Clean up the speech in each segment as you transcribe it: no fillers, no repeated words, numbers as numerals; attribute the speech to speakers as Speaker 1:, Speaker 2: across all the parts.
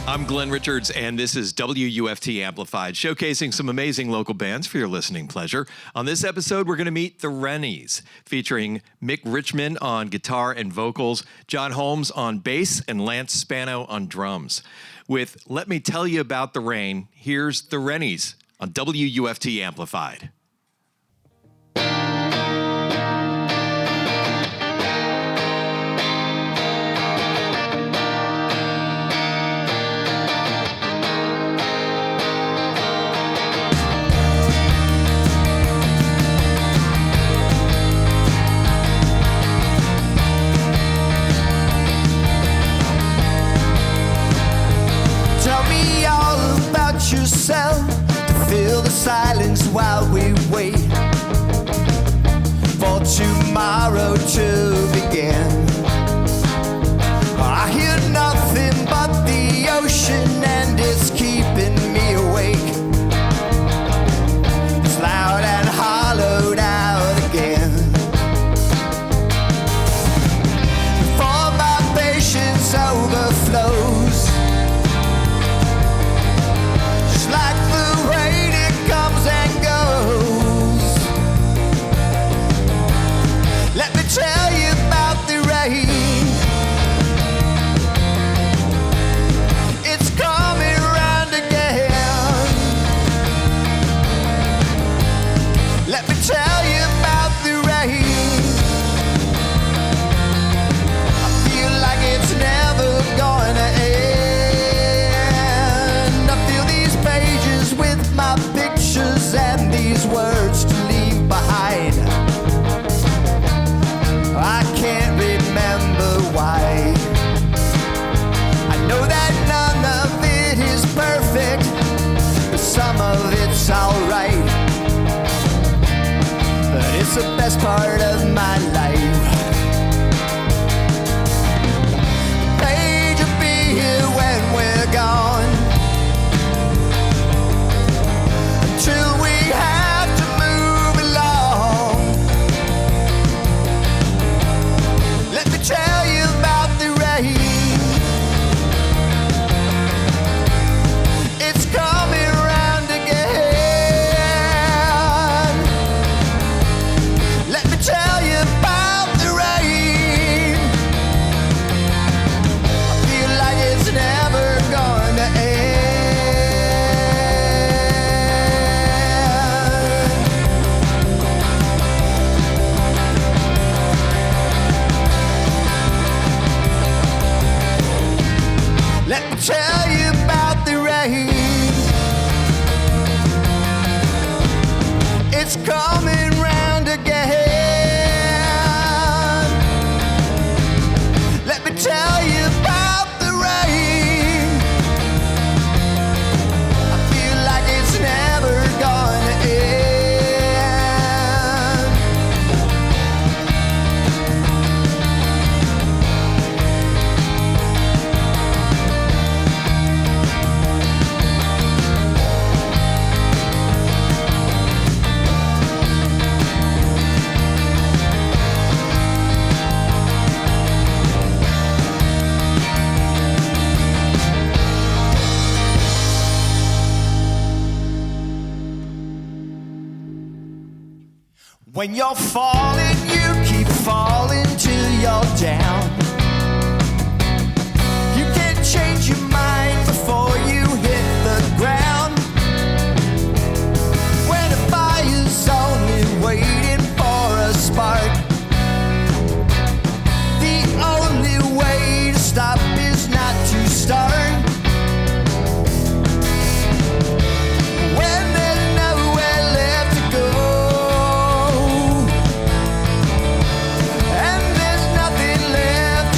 Speaker 1: I'm Glenn Richards, and this is WUFT Amplified, showcasing some amazing local bands for your listening pleasure. On this episode, we're going to meet the Rennys, featuring Mick Richmond on guitar and vocals, John Holmes on bass, and Lance Spano on drums. With Let Me Tell You About the Rain, here's the Rennys on WUFT Amplified.
Speaker 2: Yourself to fill the silence while we wait for tomorrow to begin. I hear nothing but the ocean, and it's keeping me awake. It's loud and hollowed out again. Before my patience overflows, like the rain, it comes and goes. Let me tell you about the rain. It's coming round again. Let me tell you about the rain. I feel like it's never gonna end. With my pictures and these words to leave behind, I can't remember why. I know that none of it is perfect, but some of it's alright. But it's the best part of my life. Page will be here when we're gone, till we have to move along. Let me tell you about the rain. It's coming round again. Let me tell you about the rain. I feel like it's never gonna end. Let me tell you about the rain. It's coming round again. Let me tell you about the rain. I feel like it's never gonna end. When you're falling, you keep falling till you're down. You can't change your mind before you hit the ground. When a fire's only waiting for a spark, the only way to stop is not to start. When there's nowhere left to go, and there's nothing left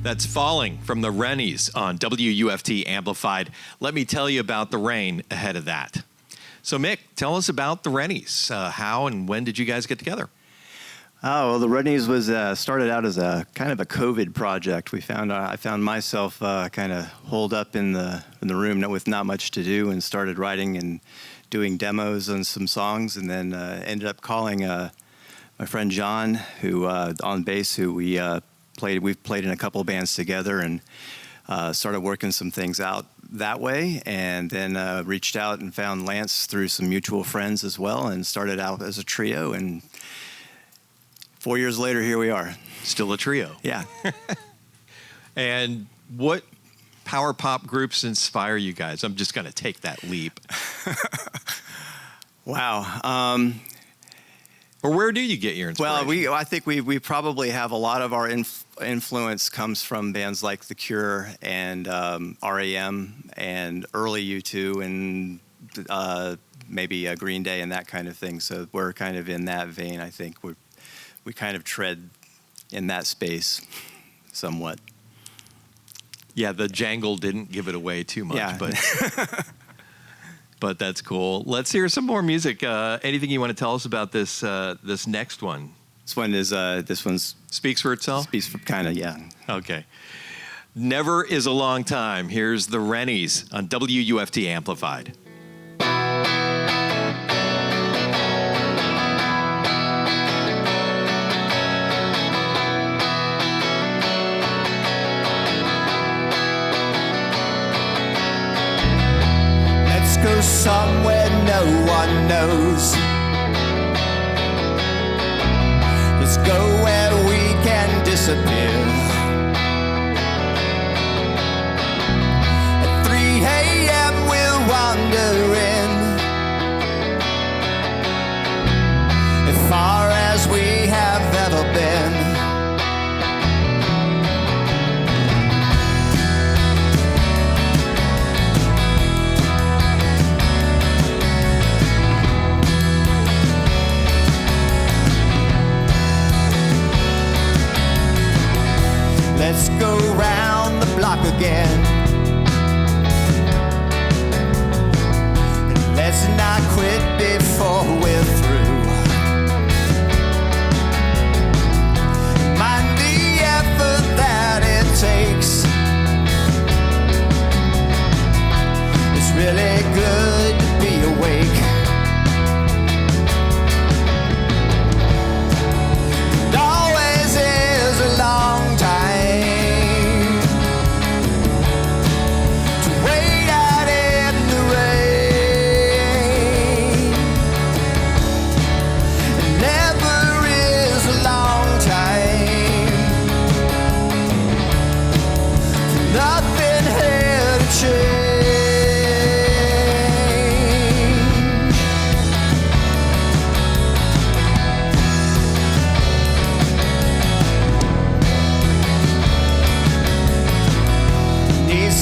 Speaker 1: That's Falling from the Rennys on WUFT Amplified. Let me tell you about the rain ahead of that. So, Mick, tell us about the Rennys. How and when did you guys get together?
Speaker 3: Oh, well, the Rennys was started out as a kind of a COVID project. I found myself kind of holed up in the room with not much to do, and started writing and doing demos on some songs, and then ended up calling my friend John, who on bass, who we've played in a couple of bands together, and started working some things out that way, and then reached out and found Lance through some mutual friends as well, and started out as a trio, and 4 years later, here we are.
Speaker 1: Still a trio.
Speaker 3: Yeah.
Speaker 1: And what power pop groups inspire you guys? I'm just going to take that leap.
Speaker 3: Wow.
Speaker 1: Or where do you get your inspiration?
Speaker 3: Well, I think we probably have a lot of our influence comes from bands like The Cure and R.E.M. and early U2 and maybe Green Day and that kind of thing. So we're kind of in that vein. I think we kind of tread in that space somewhat.
Speaker 1: Yeah, the jangle didn't give it away too much,
Speaker 3: Yeah.
Speaker 1: but that's cool. Let's hear some more music. Anything you want to tell us about this next one?
Speaker 3: This one's
Speaker 1: Speaks for itself?
Speaker 3: speaks for kind of, yeah.
Speaker 1: Okay. Never is a long time. Here's the Rennys on WUFT Amplified.
Speaker 2: Go somewhere no one knows. Let's go where we can disappear. At 3 a.m. we'll wander in, as far as we have ever been. Let's go round the block again, and let's not quit before we're through. Mind the effort that it takes. It's really good to be awake. It always is a long time.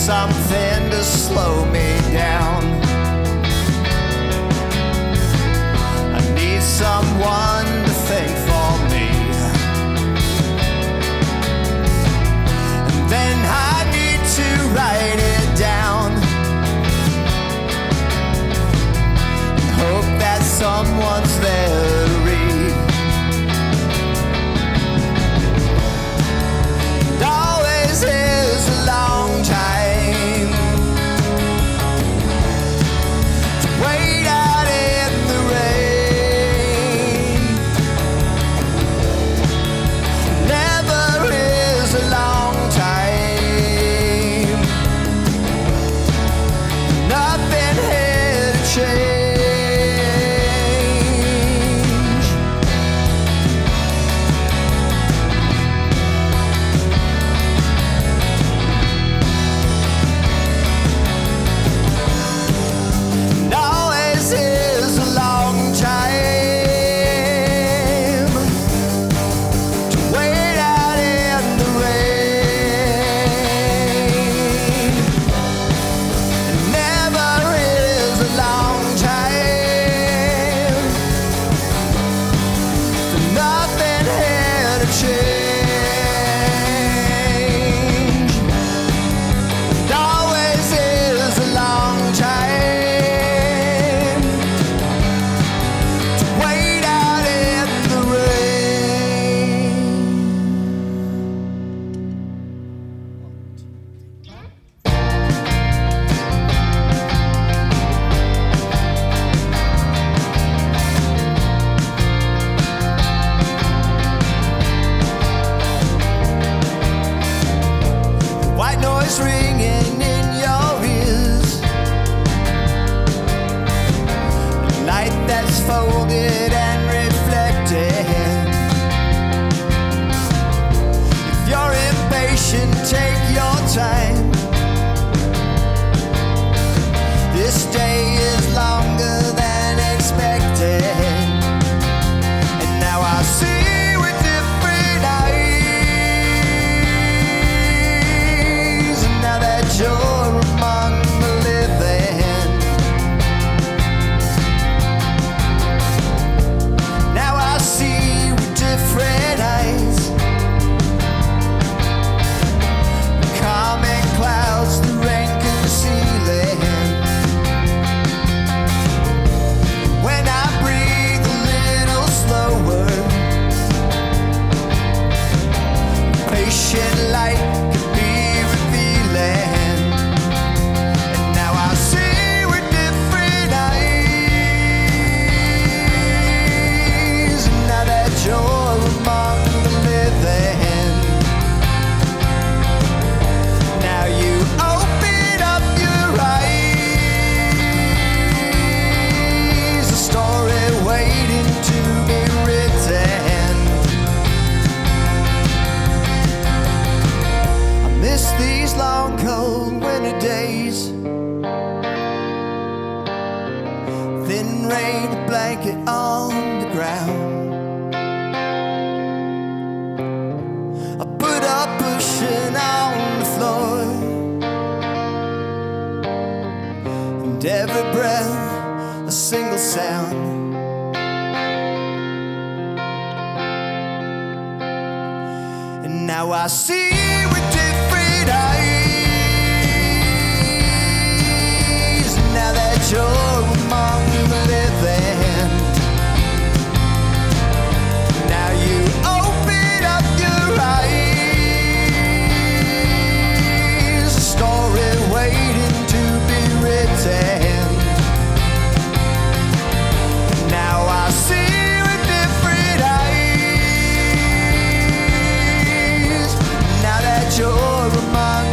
Speaker 2: Something to slow me down. I need someone to think for me. And then I need to write it down. And hope that someone's there to read. It always is a long time. Long it and reflect it. If you're impatient, take your time. This day is longer than expected, and now I see with different eyes. And now that you're among the living, now I see with different eyes. Calming clouds, the rain concealing. When I breathe a little slower, patient light could be revealing. And now I see with different eyes. And now that you're among the living, now you open up your eyes. A story waiting to be written. I miss these long cold winter days. Thin rain, a blanket on the ground. I put a cushion on the floor, and every breath a single sound. And now I see with different eyes. Now that you're among the living, now you open up your eyes. A story waiting to be written. Now I see with different eyes. Now that you're among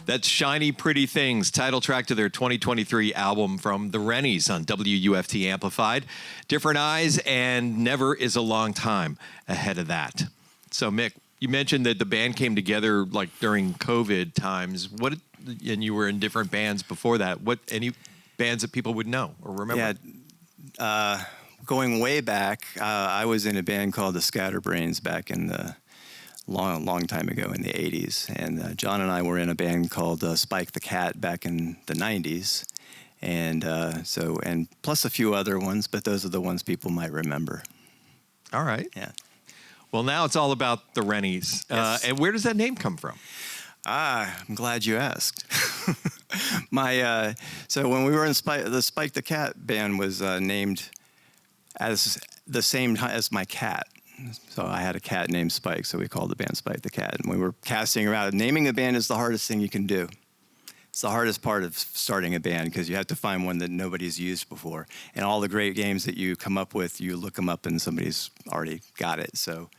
Speaker 1: That's Shiny Pretty Things, title track to their 2023 album from the Rennys on WUFT Amplified. Different Eyes and Never Is a Long Time ahead of that. So, Mick, you mentioned that the band came together like during COVID times. And you were in different bands before that. Any bands that people would know or remember?
Speaker 3: Yeah, going way back, I was in a band called the Scatterbrains back in the long time ago in the 80s. And John and I were in a band called Spike the Cat back in the 90s. And and plus a few other ones, but those are the ones people might remember.
Speaker 1: All right.
Speaker 3: Yeah.
Speaker 1: Well, now it's all about the Rennys.
Speaker 3: Yes.
Speaker 1: And where does that name come from?
Speaker 3: I'm glad you asked. So when we were in the Spike the Cat band was named as the same time as my cat. So I had a cat named Spike, so we called the band Spike the Cat. And we were casting around. Naming a band is the hardest thing you can do. It's the hardest part of starting a band because you have to find one that nobody's used before. And all the great games that you come up with, you look them up and somebody's already got it. So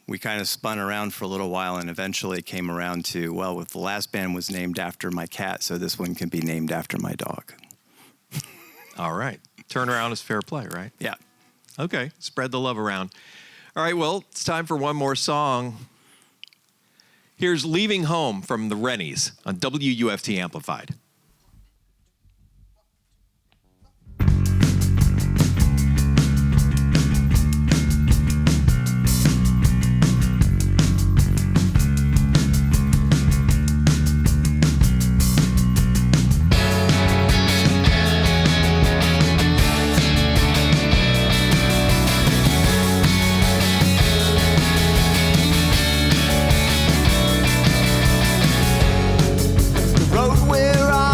Speaker 3: we kind of spun around for a little while and eventually came around to, well, if the last band was named after my cat, so this one can be named after my dog.
Speaker 1: All right. Turnaround is fair play, right?
Speaker 3: Yeah.
Speaker 1: Okay. Spread the love around. All right. Well, it's time for one more song. Here's Leaving Home from the Rennys on WUFT Amplified.
Speaker 2: Road we're on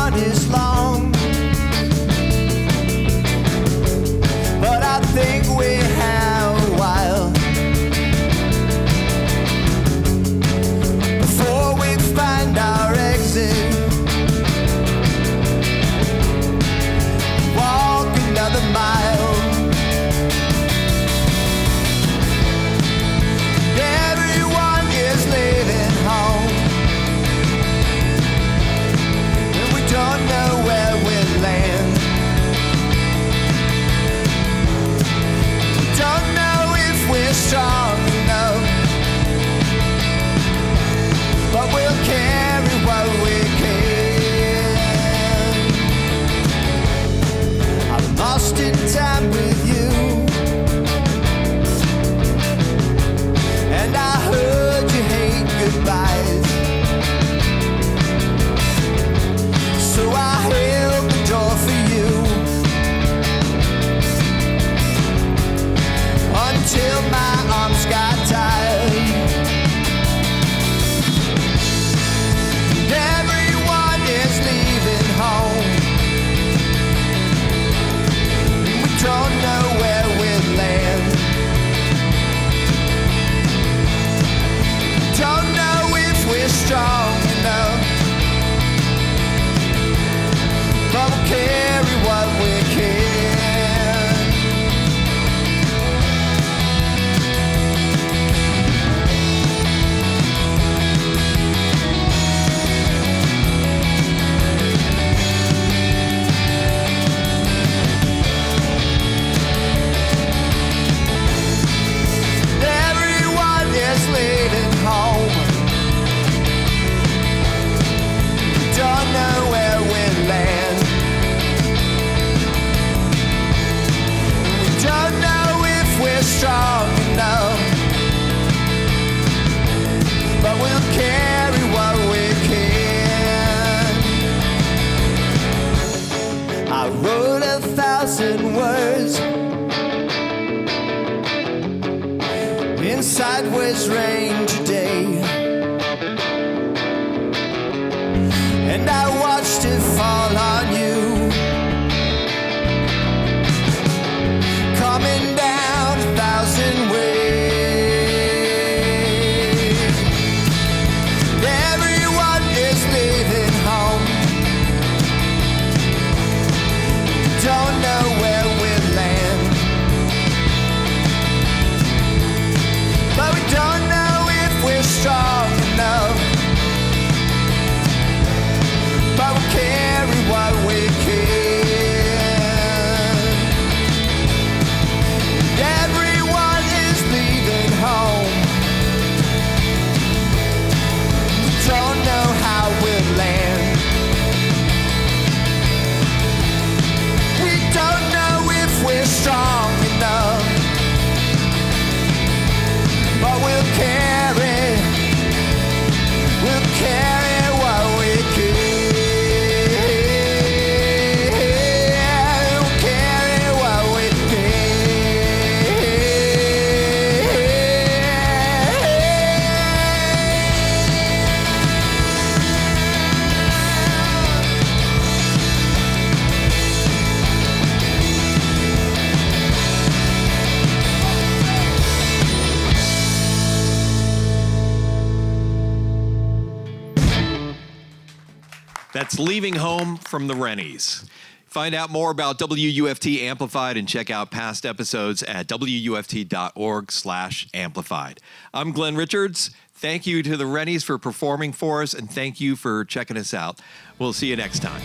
Speaker 1: That's Leaving Home from the Rennys. Find out more about WUFT Amplified and check out past episodes at wuft.org/amplified. I'm Glenn Richards. Thank you to the Rennys for performing for us, and thank you for checking us out. We'll see you next time.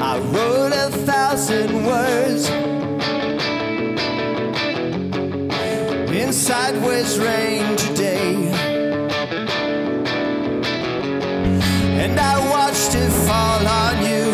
Speaker 2: I wrote 1,000 words in sideways rain today, and I watched it fall on you.